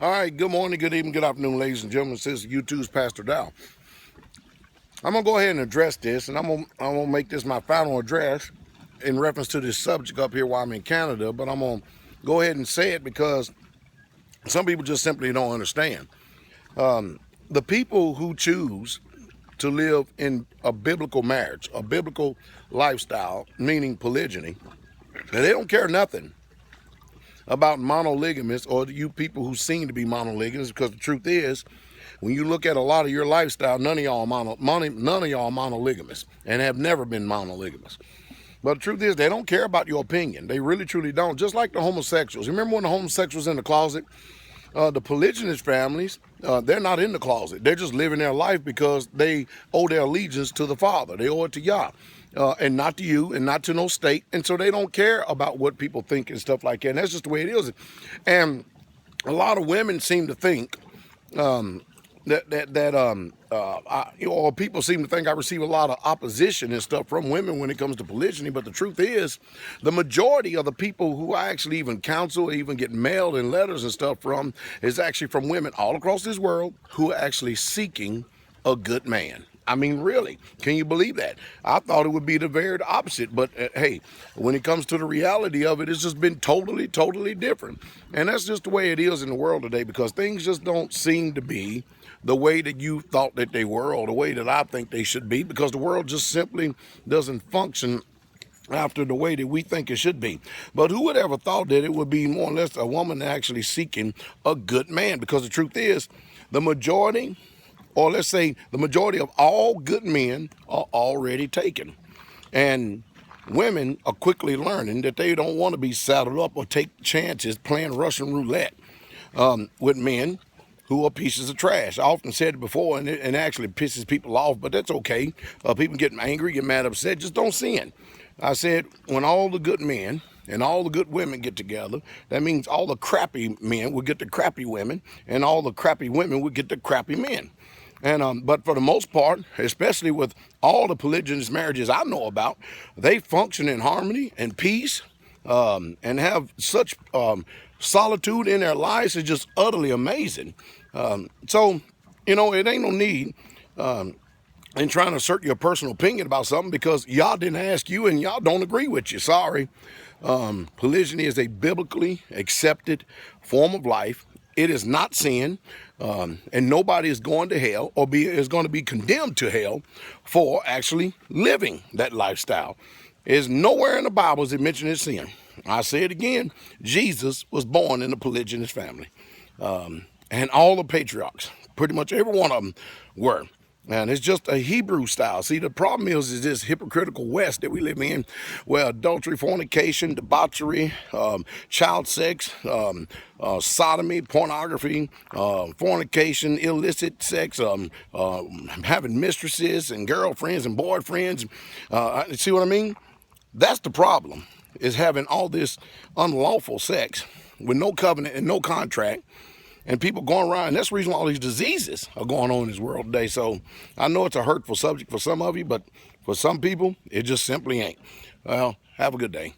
All right, good morning, good evening, good afternoon, ladies and gentlemen. This is YouTube's Pastor Dow. I'm gonna go ahead and address this, and I'm gonna make this my final address in reference to this subject up here while I'm in Canada. But I'm gonna go ahead and say it because some people just simply don't understand. The people who choose to live in a biblical marriage, a biblical lifestyle, meaning polygyny, they don't care nothing about monogamous, or you people who seem to be monogamous, because the truth is, when you look at a lot of your lifestyle, none of y'all monogamous and have never been monogamous. But the truth is, they don't care about your opinion. They really, truly don't. Just like the homosexuals. Remember when the homosexuals in the closet? The polygynist families, they're not in the closet. They're just living their life because they owe their allegiance to the Father. They owe it to Yah, and not to you, and not to no state. And so they don't care about what people think and stuff like that. And that's just the way it is. And a lot of women seem to think or people seem to think I receive a lot of opposition and stuff from women when it comes to polygyny. But the truth is, the majority of the people who I actually even counsel, even get mailed and letters and stuff from, is actually from women all across this world who are actually seeking a good man. I mean, really, can you believe that? I thought it would be the very opposite, but hey, when it comes to the reality of it, it's just been totally, totally different. And that's just the way it is in the world today, because things just don't seem to be the way that you thought that they were, or the way that I think they should be, because the world just simply doesn't function after the way that we think it should be. But who would ever thought that it would be more or less a woman actually seeking a good man? Because the truth is, the majority, or let's say the majority of all good men, are already taken. And women are quickly learning that they don't want to be saddled up or take chances playing Russian roulette with men who are pieces of trash. I often said it before, and it actually pisses people off, but that's okay. People get angry, get mad, upset, just don't sin. I said, when all the good men and all the good women get together, that means all the crappy men will get the crappy women, and all the crappy women will get the crappy men. And but for the most part, especially with all the polygynous marriages I know about, they function in harmony and peace, and have such solitude in their lives. Is just utterly amazing. So, it ain't no need in trying to assert your personal opinion about something, because y'all didn't ask you and y'all don't agree with you. Sorry. Polygyny is a biblically accepted form of life. It is not sin, and nobody is going to hell or is going to be condemned to hell for actually living that lifestyle. There's nowhere in the Bible does it mention it's sin. I say it again, Jesus was born in a polygynous family, and all the patriarchs, pretty much every one of them, were. And it's just a Hebrew style. See, the problem is this hypocritical West that we live in, where adultery, fornication, debauchery, child sex, sodomy, pornography, fornication, illicit sex, having mistresses and girlfriends and boyfriends. See what I mean? That's the problem, is having all this unlawful sex with no covenant and no contract. And people going around, and that's the reason why all these diseases are going on in this world today. So I know it's a hurtful subject for some of you, but for some people, it just simply ain't. Well, have a good day.